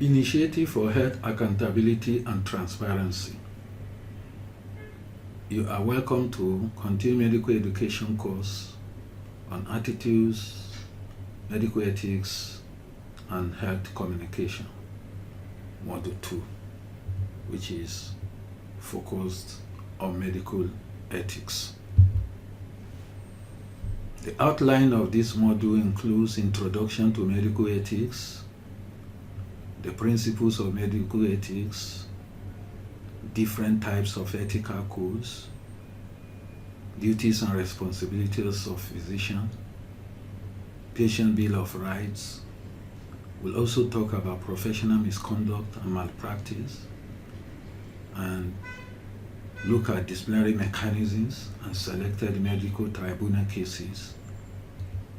Initiative for Health Accountability and Transparency. You are welcome to Continuing Medical Education course on Attitudes, Medical Ethics, and Health Communication, Module 2, which is focused on medical ethics. The outline of this module includes Introduction to Medical Ethics, the principles of medical ethics, different types of ethical codes, duties and responsibilities of physician, patient bill of rights. We'll also talk about professional misconduct and malpractice, and look at disciplinary mechanisms and selected medical tribunal cases.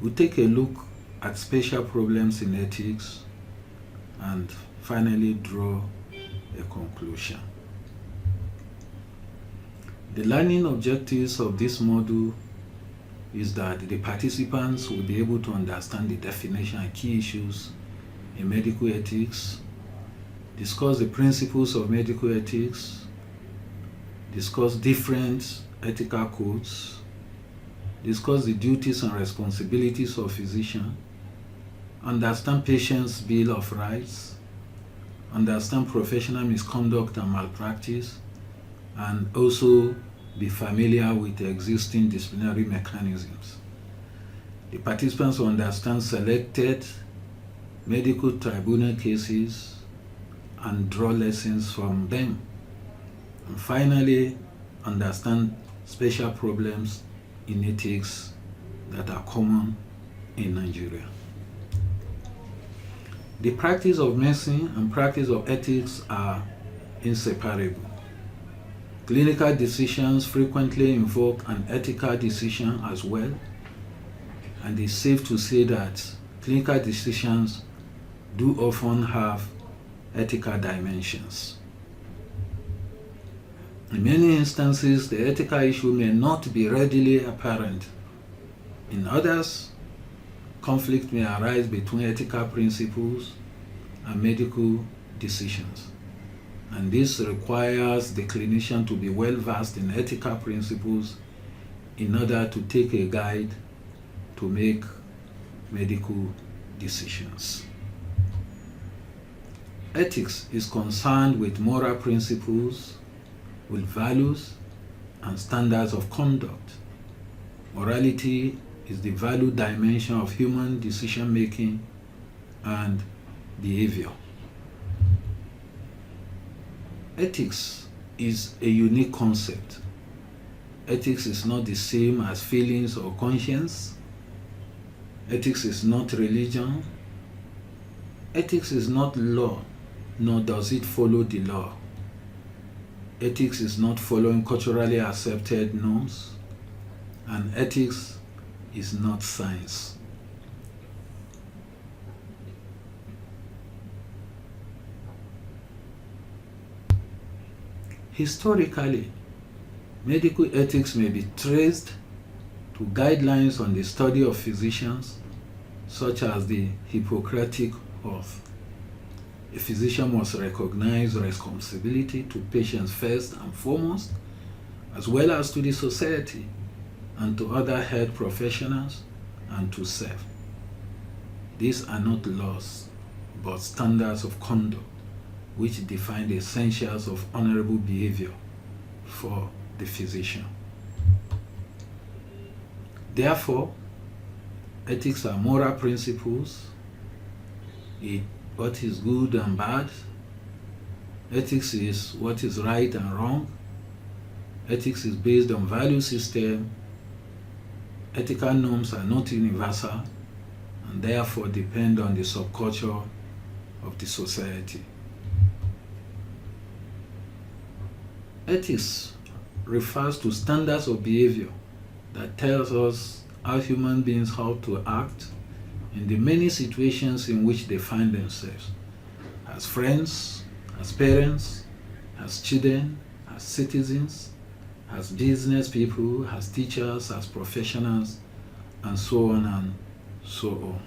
We'll take a look at special problems in ethics and finally draw a conclusion. The learning objectives of this module is that the participants will be able to understand the definition and key issues in medical ethics, discuss the principles of medical ethics, discuss different ethical codes, discuss the duties and responsibilities of physicians, understand patients' bill of rights, understand professional misconduct and malpractice, and also be familiar with the existing disciplinary mechanisms. The participants will understand selected medical tribunal cases and draw lessons from them. And finally, understand special problems in ethics that are common in Nigeria. The practice of medicine and practice of ethics are inseparable. Clinical decisions frequently invoke an ethical decision as well, and it's safe to say that clinical decisions do often have ethical dimensions. In many instances, the ethical issue may not be readily apparent. In others, conflict may arise between ethical principles and medical decisions. And this requires the clinician to be well versed in ethical principles in order to take a guide to make medical decisions. Ethics is concerned with moral principles, with values and standards of conduct. Morality is the value dimension of human decision making and behavior. Ethics is a unique concept. Ethics is not the same as feelings or conscience. Ethics is not religion. Ethics is not law, nor does it follow the law. Ethics is not following culturally accepted norms, and ethics is not science. Historically, medical ethics may be traced to guidelines on the study of physicians, such as the Hippocratic Oath. A physician must recognize responsibility to patients first and foremost, as well as to the society and to other health professionals and to self. These are not laws, but standards of conduct which define the essentials of honorable behavior for the physician. Therefore, ethics are moral principles, what is good and bad. Ethics is what is right and wrong. Ethics is based on value system. Ethical norms are not universal and therefore depend on the subculture of the society. Ethics refers to standards of behavior that tells us how human beings ought to act in the many situations in which they find themselves, as friends, as parents, as children, as citizens, as business people, as teachers, as professionals, and so on and so on.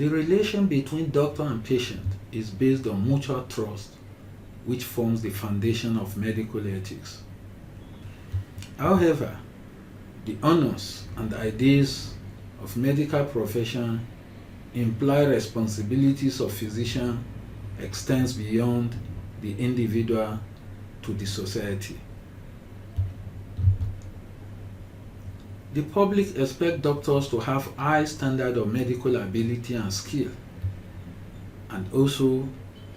The relation between doctor and patient is based on mutual trust, which forms the foundation of medical ethics. However, the honors and ideas of medical profession imply responsibilities of physician extends beyond the individual to the society. The public expect doctors to have high standard of medical ability and skill, and also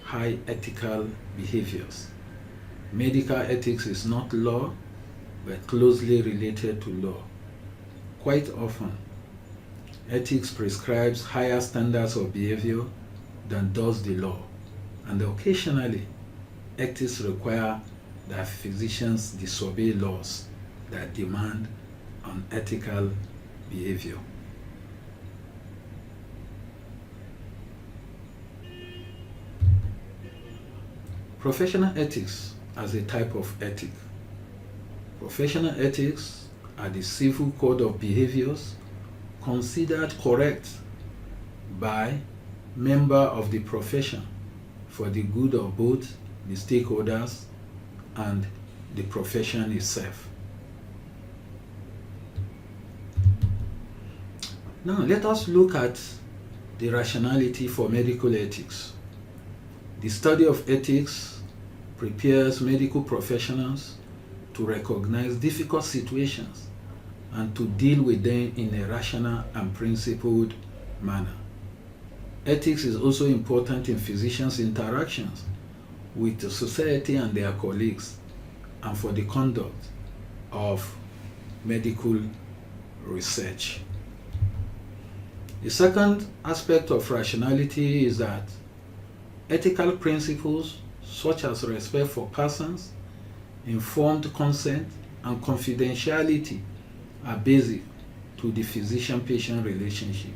high ethical behaviors. Medical ethics is not law, but closely related to law. Quite often, ethics prescribes higher standards of behavior than does the law, and occasionally, ethics require that physicians disobey laws that demand unethical behavior. Professional ethics as a type of ethic. Professional ethics are the civil code of behaviors considered correct by member of the profession for the good of both the stakeholders and the profession itself. Now let us look at the rationality for medical ethics. The study of ethics prepares medical professionals to recognize difficult situations and to deal with them in a rational and principled manner. Ethics is also important in physicians' interactions with the society and their colleagues, and for the conduct of medical research. The second aspect of rationality is that ethical principles such as respect for persons, informed consent, and confidentiality are basic to the physician-patient relationship.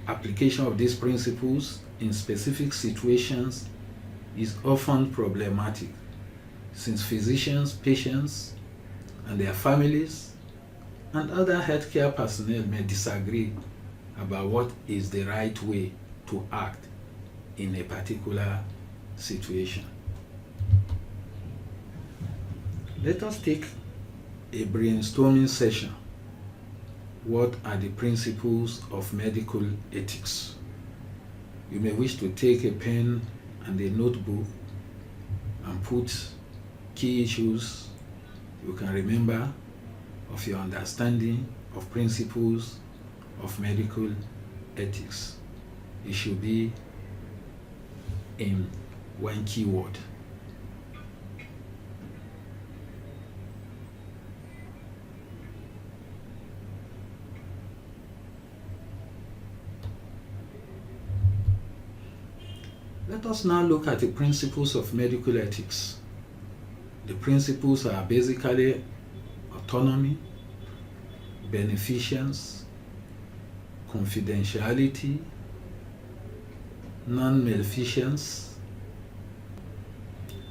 Application of these principles in specific situations is often problematic, since physicians, patients, and their families and other healthcare personnel may disagree about what is the right way to act in a particular situation. Let us take a brainstorming session. What are the principles of medical ethics? You may wish to take a pen and a notebook and put key issues you can remember of your understanding of principles of medical ethics. It should be in one keyword. Let us now look at the principles of medical ethics. The principles are basically autonomy, beneficence, confidentiality, non-maleficence.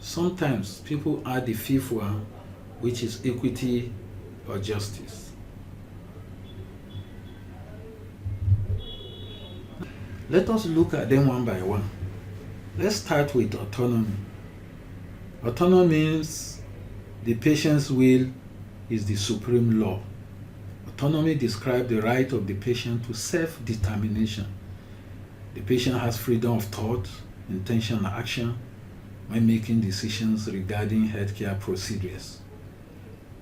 Sometimes people add the fifth one, which is equity or justice. Let us look at them one by one. Let's start with autonomy. Autonomy means the patient's will is the supreme law. Autonomy describes the right of the patient to self-determination. The patient has freedom of thought, intention, and action when making decisions regarding healthcare procedures.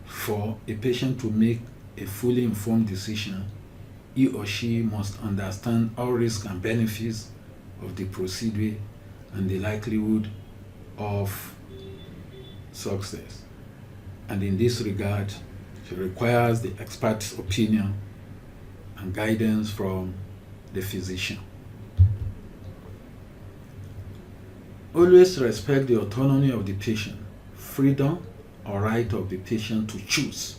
For a patient to make a fully informed decision, he or she must understand all risks and benefits of the procedure and the likelihood of success. And in this regard, she requires the expert's opinion and guidance from the physician. Always respect the autonomy of the patient, freedom or right of the patient to choose.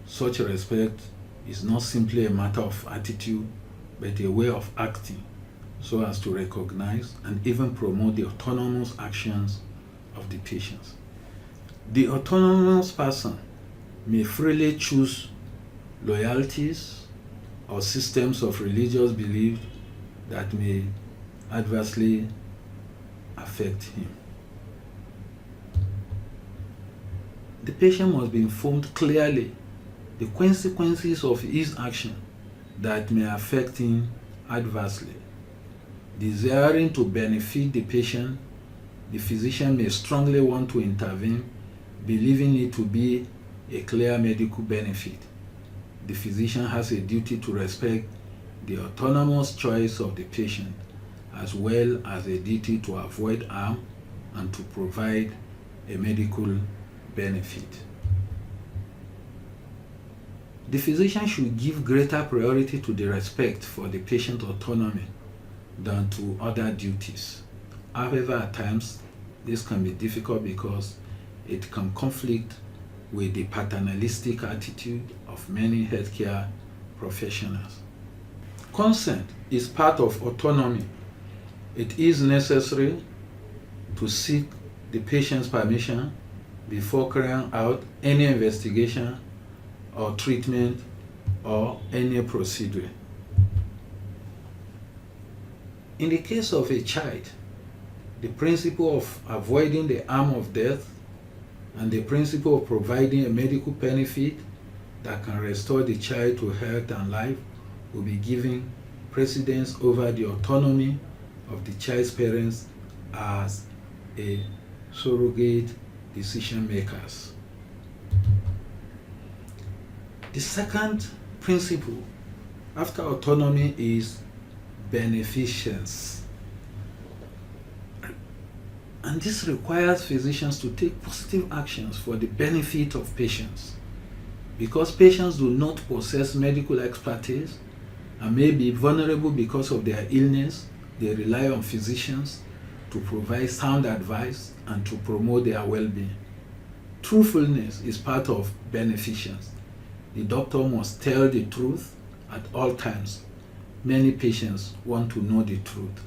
Such respect is not simply a matter of attitude, but a way of acting so as to recognize and even promote the autonomous actions of the patients. The autonomous person may freely choose loyalties or systems of religious belief that may adversely affect him. The patient must be informed clearly the consequences of his action that may affect him adversely. Desiring to benefit the patient, the physician may strongly want to intervene, believing it to be a clear medical benefit. The physician has a duty to respect the autonomous choice of the patient, as well as a duty to avoid harm and to provide a medical benefit. The physician should give greater priority to the respect for the patient autonomy than to other duties. However, at times, this can be difficult because it can conflict with the paternalistic attitude of many healthcare professionals. Consent is part of autonomy. It is necessary to seek the patient's permission before carrying out any investigation or treatment or any procedure. In the case of a child, the principle of avoiding the harm of death and the principle of providing a medical benefit that can restore the child to health and life will be given precedence over the autonomy of the child's parents as a surrogate decision makers. The second principle after autonomy is beneficence. And this requires physicians to take positive actions for the benefit of patients. Because patients do not possess medical expertise and may be vulnerable because of their illness, they rely on physicians to provide sound advice and to promote their well-being. Truthfulness is part of beneficence. The doctor must tell the truth at all times. Many patients want to know the truth.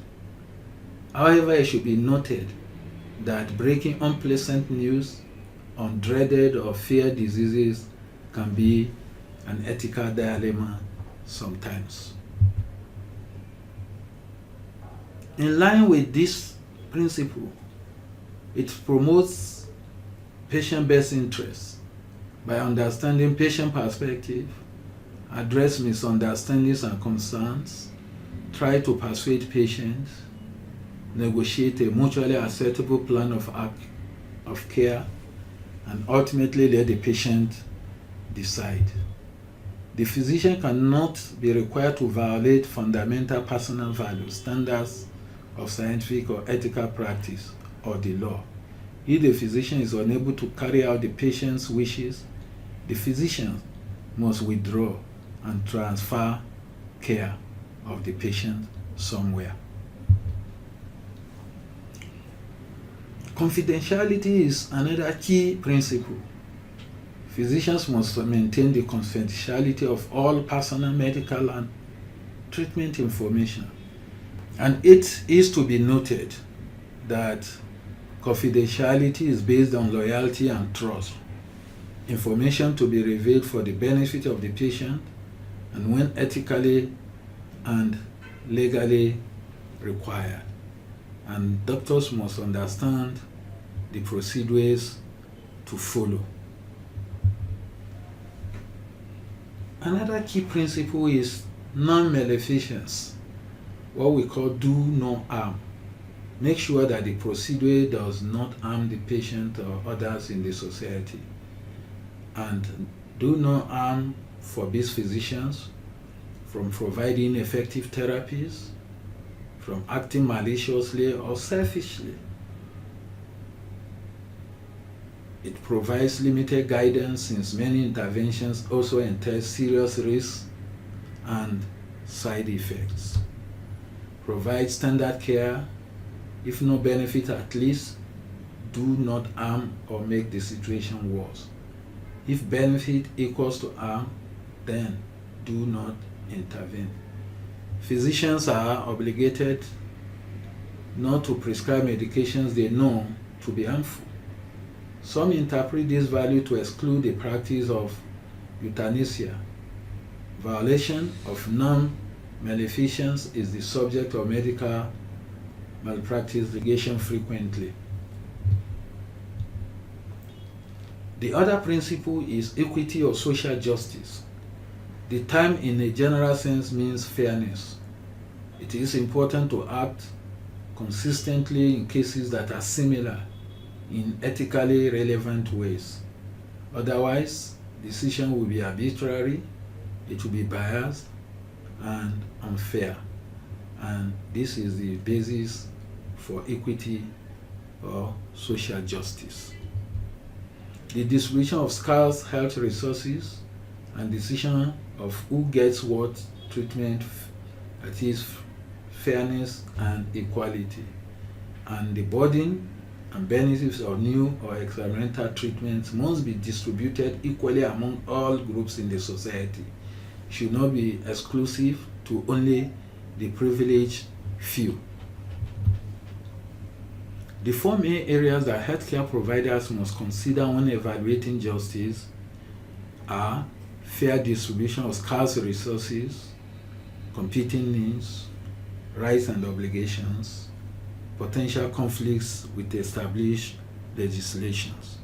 However, it should be noted that breaking unpleasant news on dreaded or feared diseases can be an ethical dilemma sometimes. In line with this principle, it promotes patient best interests by understanding patient perspective, address misunderstandings and concerns, try to persuade patients, negotiate a mutually acceptable plan of care, and ultimately let the patient decide. The physician cannot be required to violate fundamental personal values, standards of scientific or ethical practice, or the law. If the physician is unable to carry out the patient's wishes, the physician must withdraw and transfer care of the patient somewhere. Confidentiality is another key principle. Physicians must maintain the confidentiality of all personal medical and treatment information. And it is to be noted that confidentiality is based on loyalty and trust. Information to be revealed for the benefit of the patient and when ethically and legally required. And doctors must understand the procedures to follow. Another key principle is non-maleficence, what we call do no harm. Make sure that the procedure does not harm the patient or others in the society. And do no harm forbids physicians from providing effective therapies, from acting maliciously or selfishly. It provides limited guidance since many interventions also entail serious risks and side effects. Provides standard care, if no benefit, at least do not harm or make the situation worse. If benefit equals to harm, then do not intervene. Physicians are obligated not to prescribe medications they know to be harmful. Some interpret this value to exclude the practice of euthanasia, Violation of non-maleficence is the subject of medical malpractice litigation frequently. The other principle is equity or social justice. The term in a general sense means fairness. It is important to act consistently in cases that are similar in ethically relevant ways. Otherwise, decision will be arbitrary, it will be biased and unfair. And this is the basis for equity or social justice. The distribution of scarce health resources and decision of who gets what treatment, that is fairness and equality, and the burden and benefits of new or experimental treatments must be distributed equally among all groups in the society. It should not be exclusive to only the privileged few. The four main areas that healthcare providers must consider when evaluating justice are fair distribution of scarce resources, competing needs, rights and obligations, potential conflicts with established legislations.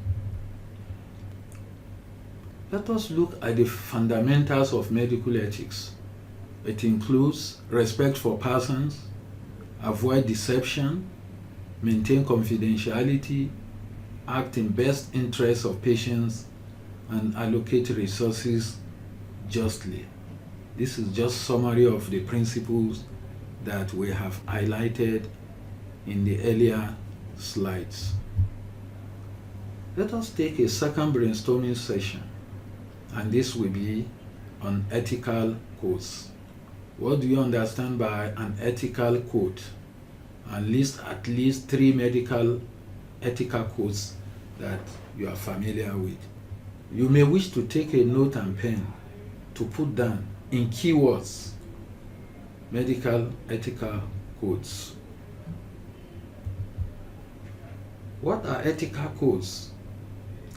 Let us look at the fundamentals of medical ethics. It includes respect for persons, avoid deception, maintain confidentiality, act in best interests of patients, and allocate resources justly. This is just summary of the principles that we have highlighted in the earlier slides. Let us take a second brainstorming session, and this will be on ethical codes. What do you understand by an ethical code? And list at least 3 medical ethical codes that you are familiar with. You may wish to take a note and pen to put down in keywords medical ethical codes. What are ethical codes?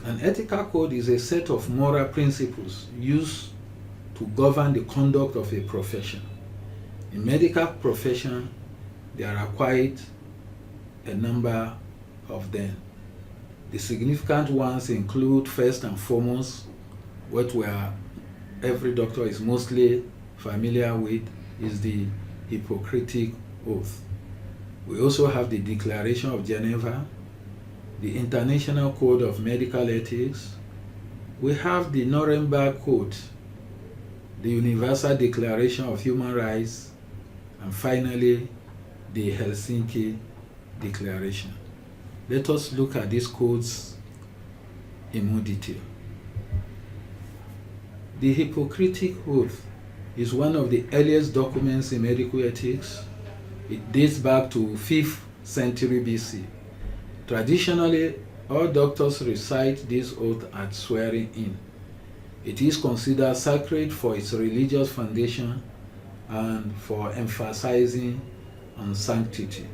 An ethical code is a set of moral principles used to govern the conduct of a profession. In medical profession, there are quite a number of them. The significant ones include, first and foremost, what every doctor is mostly familiar with, is the Hippocratic Oath. We also have the Declaration of Geneva, the International Code of Medical Ethics. We have the Nuremberg Code, the Universal Declaration of Human Rights, and finally, the Helsinki Declaration. Let us look at these codes in more detail. The Hippocratic Oath is one of the earliest documents in medical ethics. It dates back to 5th century BC. Traditionally, all doctors recite this oath at swearing in. It is considered sacred for its religious foundation and for emphasizing on sanctity.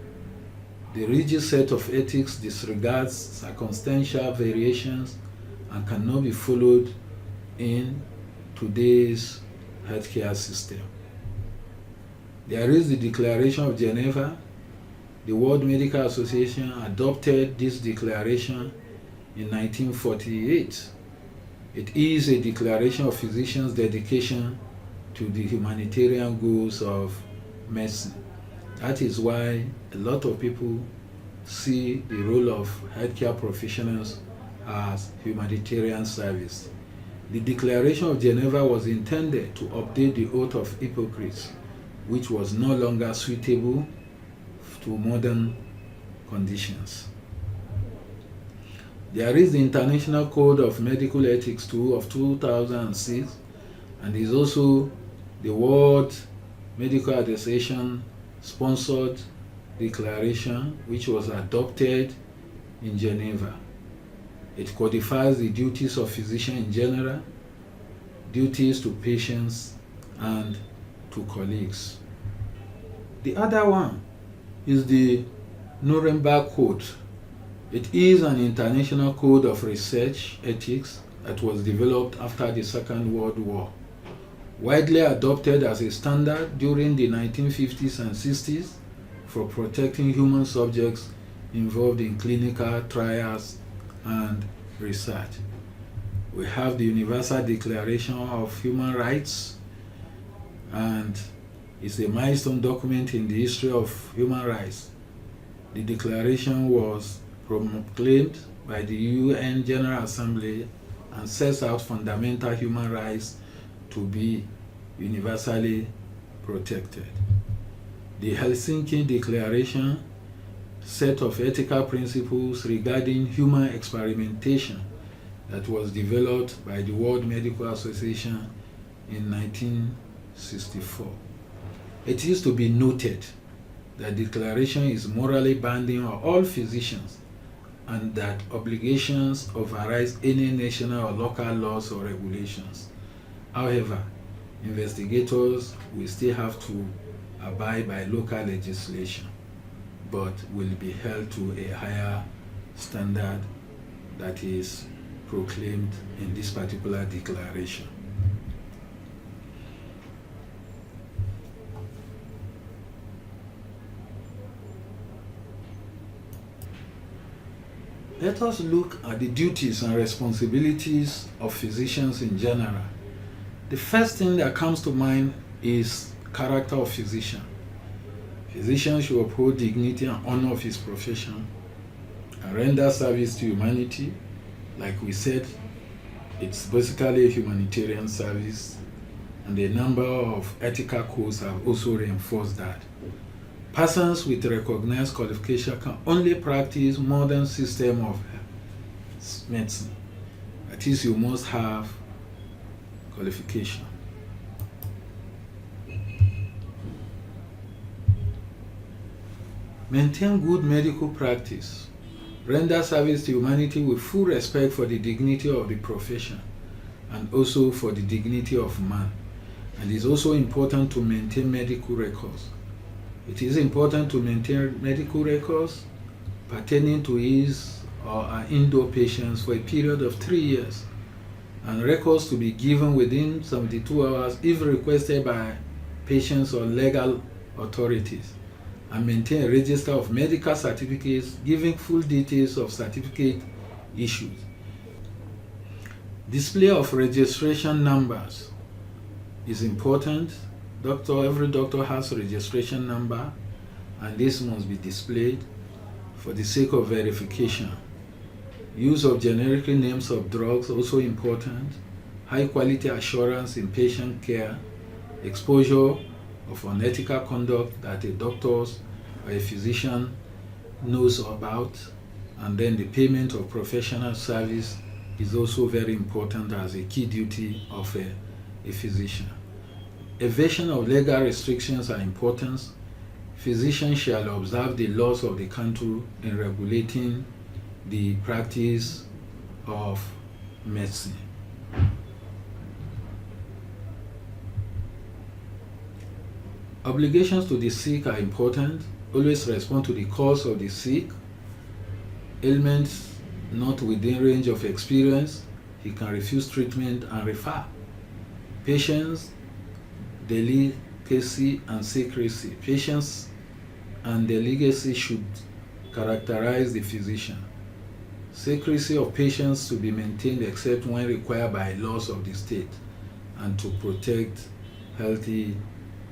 The rigid set of ethics disregards circumstantial variations and cannot be followed in today's healthcare system. There is the Declaration of Geneva. The World Medical Association adopted this declaration in 1948. It is a declaration of physicians' dedication to the humanitarian goals of medicine. That is why a lot of people see the role of healthcare professionals as humanitarian service. The Declaration of Geneva was intended to update the Oath of Hippocrates, which was no longer suitable to modern conditions. There is the International Code of Medical Ethics too of 2006, and is also the World Medical Association sponsored declaration which was adopted in Geneva. It codifies the duties of physicians in general, duties to patients and to colleagues. The other one is the Nuremberg Code. It is an international code of research ethics that was developed after the Second World War. widely adopted as a standard during the 1950s and 60s for protecting human subjects involved in clinical trials and research. We have the Universal Declaration of Human Rights, and it's a milestone document in the history of human rights. The declaration was proclaimed by the UN General Assembly and sets out fundamental human rights to be universally protected. The Helsinki Declaration set of ethical principles regarding human experimentation that was developed by the World Medical Association in 1964. It is to be noted that the declaration is morally binding on all physicians and that obligations override any national or local laws or regulations. However, investigators will still have to abide by local legislation, but will be held to a higher standard that is proclaimed in this particular declaration. Let us look at the duties and responsibilities of physicians in general. The first thing that comes to mind is character of physician. Physician should uphold dignity and honor of his profession and render service to humanity. Like we said, it's basically a humanitarian service, and a number of ethical codes have also reinforced that. Persons with recognized qualification can only practice modern system of medicine. That is, you must have qualification. Maintain good medical practice. Render service to humanity with full respect for the dignity of the profession and also for the dignity of man. And it's also important to maintain medical records. It is important to maintain medical records pertaining to his or her indoor patients for a period of 3 years, and records to be given within 72 hours if requested by patients or legal authorities, and maintain a register of medical certificates giving full details of certificate issues. Display of registration numbers is important. Every doctor has a registration number, and this must be displayed for the sake of verification. Use of generic names of drugs also important. High quality assurance in patient care. Exposure of unethical conduct that a doctor or a physician knows about, and then the payment of professional service is also very important as a key duty of a physician. Evasion of legal restrictions are important. Physicians shall observe the laws of the country in regulating the practice of medicine. Obligations to the sick are important. Always respond to the cause of the sick. Ailments not within range of experience, he can refuse treatment and refer. Patients, delicacy and secrecy. Patience and delicacy should characterize the physician. Secrecy of patients to be maintained except when required by laws of the state and to protect healthy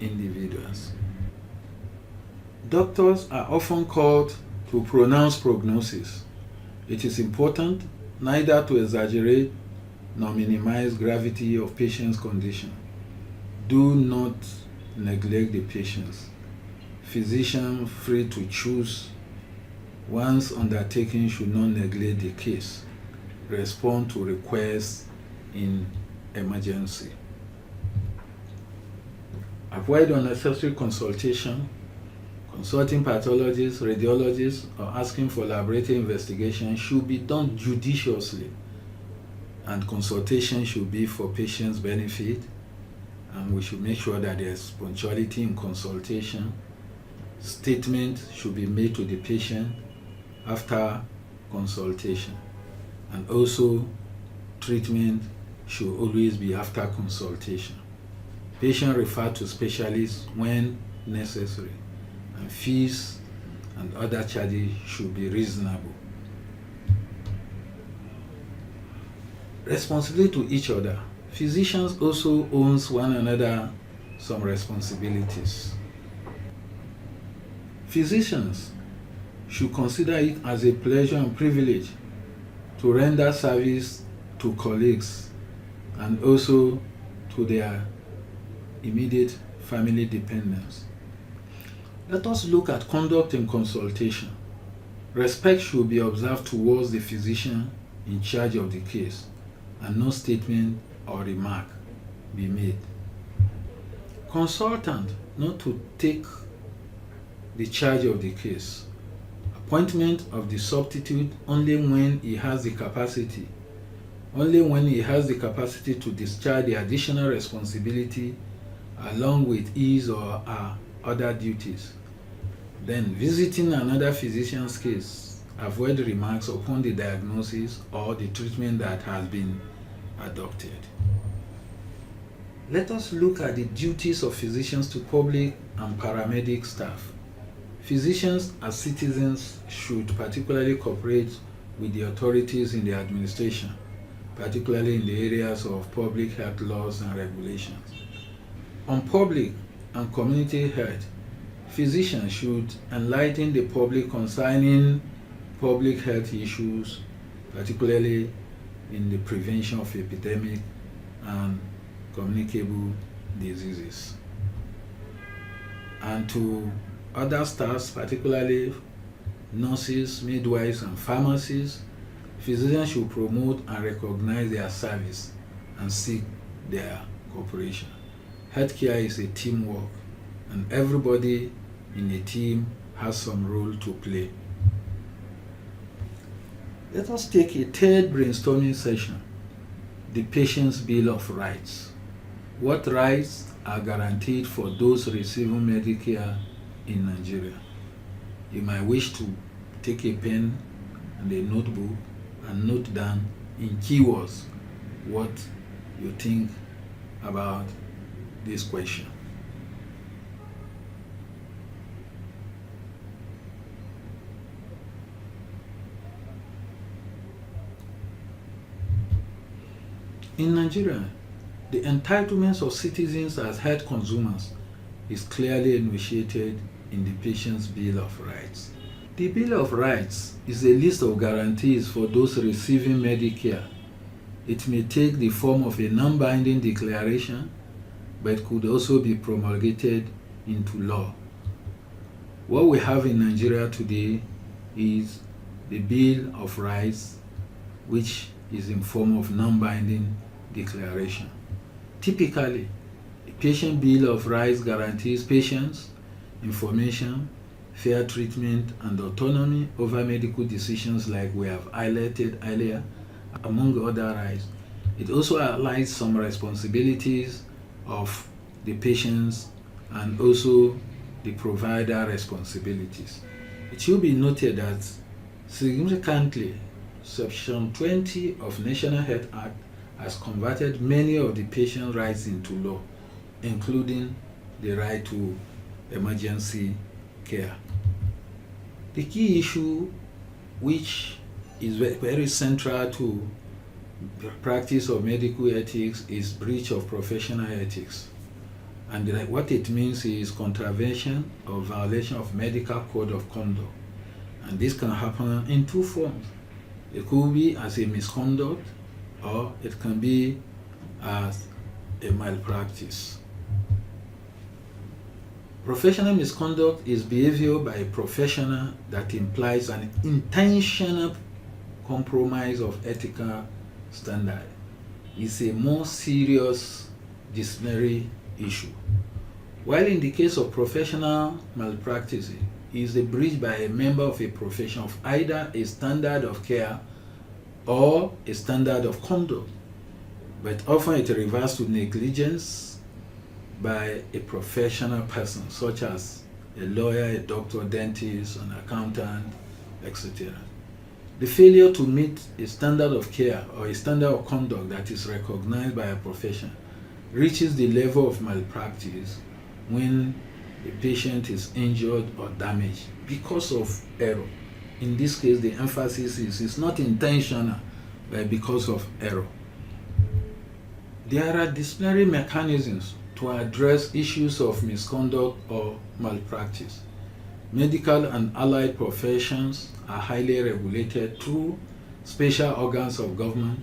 individuals. Doctors are often called to pronounce prognosis. It is important neither to exaggerate nor minimize gravity of patient's condition. Do not neglect the patients. Physician free to choose. Once undertaking should not neglect the case. Respond to requests in emergency. Avoid unnecessary consultation. Consulting pathologists, radiologists, or asking for laboratory investigation should be done judiciously, and consultation should be for patients' benefit, and we should make sure that there's punctuality in consultation. Statement should be made to the patient after consultation, and also treatment should always be after consultation. Patient referred to specialists when necessary, and fees and other charges should be reasonable. Responsibility to each other. Physicians also owns one another some responsibilities. Physicians should consider it as a pleasure and privilege to render service to colleagues and also to their immediate family dependents. Let us look at conduct in consultation. Respect should be observed towards the physician in charge of the case, and no statement or remark be made. Consultant not to take the charge of the case. Appointment of the substitute only when he has the capacity. Only when he has the capacity to discharge the additional responsibility along with his or her other duties. Then visiting another physician's case, avoid remarks upon the diagnosis or the treatment that has been adopted. Let us look at the duties of physicians to public and paramedic staff. Physicians as citizens should particularly cooperate with the authorities in the administration, particularly in the areas of public health laws and regulations. On public and community health, physicians should enlighten the public concerning public health issues, particularly in the prevention of epidemic and communicable diseases. And to other staffs, particularly nurses, midwives, and pharmacists, physicians should promote and recognize their service and seek their cooperation. Healthcare is a teamwork, and everybody in a team has some role to play. Let us take a third brainstorming session, the Patient's Bill of Rights. What rights are guaranteed for those receiving Medicare in Nigeria? You might wish to take a pen and a notebook and note down in keywords what you think about this question. In Nigeria, the entitlements of citizens as health consumers is clearly enunciated in the Patient's Bill of Rights. The Bill of Rights is a list of guarantees for those receiving Medicare. It may take the form of a non-binding declaration, but could also be promulgated into law. What we have in Nigeria today is the Bill of Rights, which is in form of non-binding declaration. Typically, a Patient Bill of Rights guarantees patients information, fair treatment, and autonomy over medical decisions like we have highlighted earlier, among other rights. It also outlines some responsibilities of the patients and also the provider responsibilities. It should be noted that significantly, Section 20 of National Health Act has converted many of the patient rights into law, including the right to emergency care. The key issue, which is very central to the practice of medical ethics, is breach of professional ethics. And what it means is contravention or violation of medical code of conduct. And this can happen in two forms. It could be as a misconduct, or it can be as a malpractice. Professional misconduct is behavior by a professional that implies an intentional compromise of ethical standard. It's a more serious disciplinary issue. While in the case of professional malpractice, it is a breach by a member of a profession of either a standard of care or a standard of conduct, but often it refers to negligence by a professional person, such as a lawyer, a doctor, dentist, an accountant, etc. The failure to meet a standard of care or a standard of conduct that is recognized by a profession reaches the level of malpractice when a patient is injured or damaged because of error. In this case, the emphasis is it's not intentional, but because of error. There are disciplinary mechanisms to address issues of misconduct or malpractice. Medical and allied professions are highly regulated through special organs of government,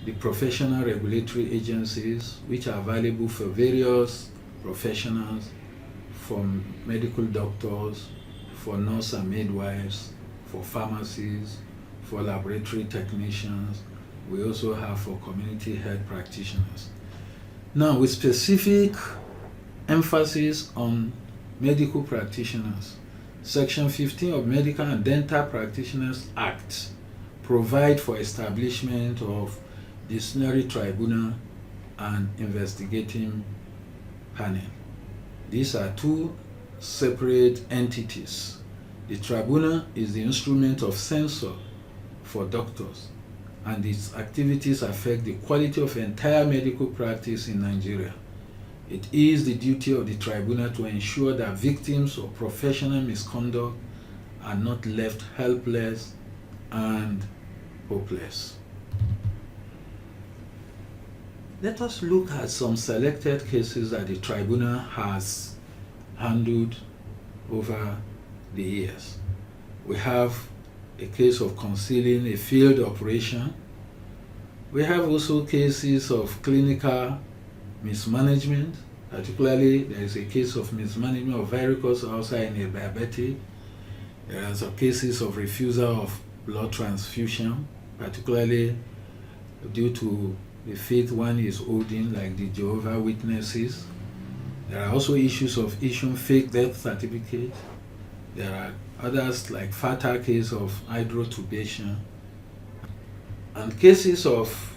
the professional regulatory agencies, which are available for various professionals, from medical doctors, for nurse and midwives, for pharmacists, for laboratory technicians. We also have for community health practitioners. Now, with specific emphasis on medical practitioners, Section 15 of Medical and Dental Practitioners Act provide for establishment of disciplinary tribunal and investigating panel. These are two separate entities. The tribunal is the instrument of censure for doctors, and its activities affect the quality of entire medical practice in Nigeria. It is the duty of the tribunal to ensure that victims of professional misconduct are not left helpless and hopeless. Let us look at some selected cases that the tribunal has handled over the years. We have a case of concealing a failed operation. We have also cases of clinical mismanagement. Particularly, there is a case of mismanagement of varicose ulcer in a diabetic. There are some cases of refusal of blood transfusion, particularly due to the faith one is holding, like the Jehovah's Witnesses. There are also issues of issuing fake death certificates. There are others like fatal case of hydrotubation and cases of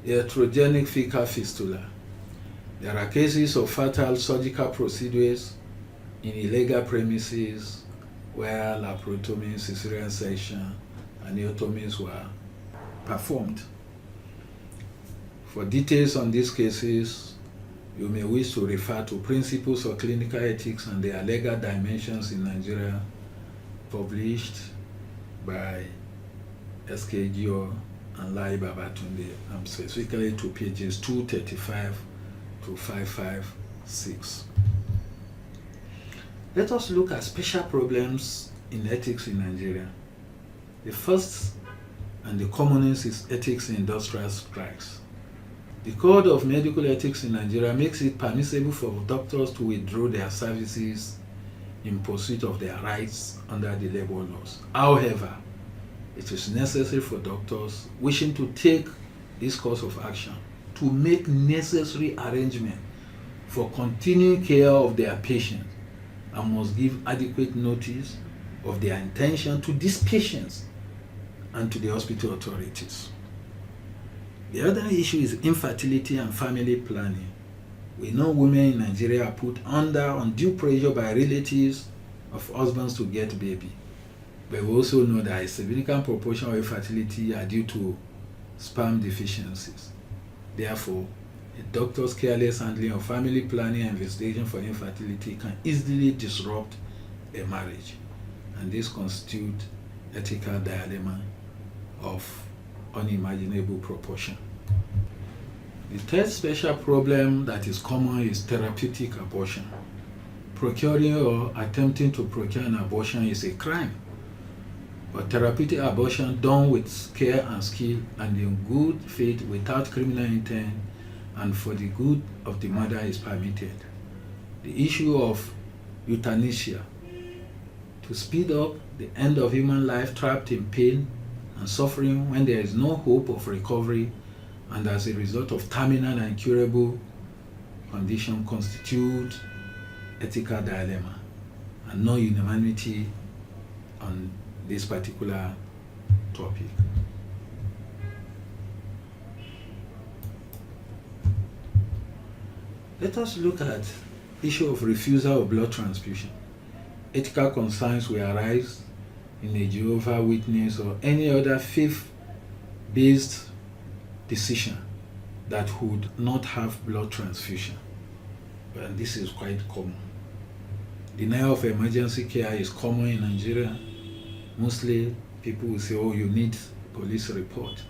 iatrogenic fecal fistula. There are cases of fatal surgical procedures in illegal premises where laparotomy, cesarean section, and neotomies were performed. For details on these cases, you may wish to refer to Principles of Clinical Ethics and Their Legal Dimensions in Nigeria, published by SKGO and Lai Babatunde, and specifically to pages 235 to 556. Let us look at special problems in ethics in Nigeria. The first and the commonest is ethics in industrial strikes. The Code of Medical Ethics in Nigeria makes it permissible for doctors to withdraw their services in pursuit of their rights under the labor laws. However, it is necessary for doctors wishing to take this course of action to make necessary arrangements for continuing care of their patients and must give adequate notice of their intention to these patients and to the hospital authorities. The other issue is infertility and family planning. We know women in Nigeria are put under undue pressure by relatives of husbands to get baby. But we also know that a significant proportion of infertility are due to sperm deficiencies. Therefore, a doctor's careless handling of family planning and investigation for infertility can easily disrupt a marriage, and this constitutes ethical dilemma of unimaginable proportion. The third special problem that is common is therapeutic abortion. Procuring or attempting to procure an abortion is a crime, but therapeutic abortion done with care and skill and in good faith without criminal intent and for the good of the mother is permitted. The issue of euthanasia, to speed up the end of human life trapped in pain and suffering when there is no hope of recovery and as a result of terminal and incurable condition, constitute ethical dilemma and no unanimity on this particular topic. Let us look at issue of refusal of blood transfusion. Ethical concerns will arise in a Jehovah's Witness or any other faith-based decision that would not have blood transfusion. And this is quite common. Denial of emergency care is common in Nigeria. Mostly people will say, oh, you need police report.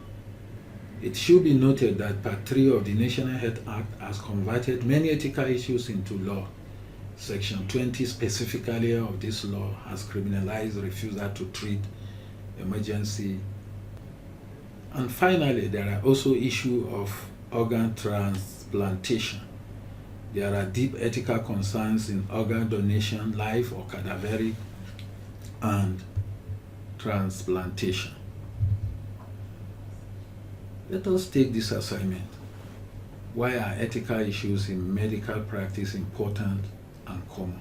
It should be noted that Part 3 of the National Health Act has converted many ethical issues into law. Section 20 specifically of this law has criminalized refusal to treat emergency. And finally, there are also issues of organ transplantation. There are deep ethical concerns in organ donation, live or cadaveric, and transplantation. Let us take this assignment. Why are ethical issues in medical practice important and common?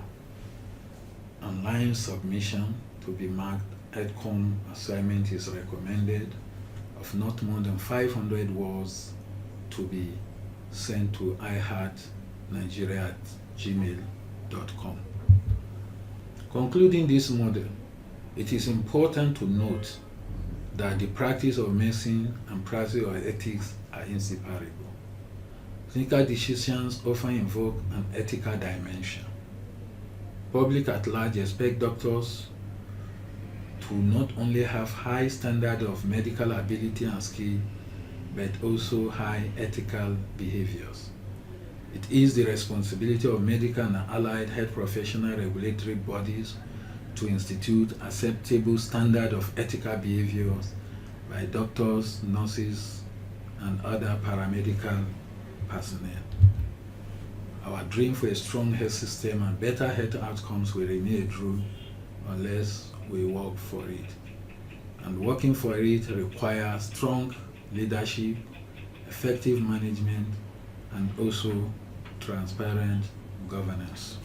Online submission to be marked EdCom assignment is recommended of not more than 500 words to be sent to iheartnigeria@gmail.com. Concluding this model, it is important to note that the practice of medicine and practice of ethics are inseparable. Clinical decisions often invoke an ethical dimension. Public at large expect doctors to not only have high standard of medical ability and skill, but also high ethical behaviors. It is the responsibility of medical and allied health professional regulatory bodies to institute acceptable standard of ethical behaviors by doctors, nurses, and other paramedical personnel. Our dream for a strong health system and better health outcomes will remain a dream unless we work for it. And working for it requires strong leadership, effective management, and also transparent governance.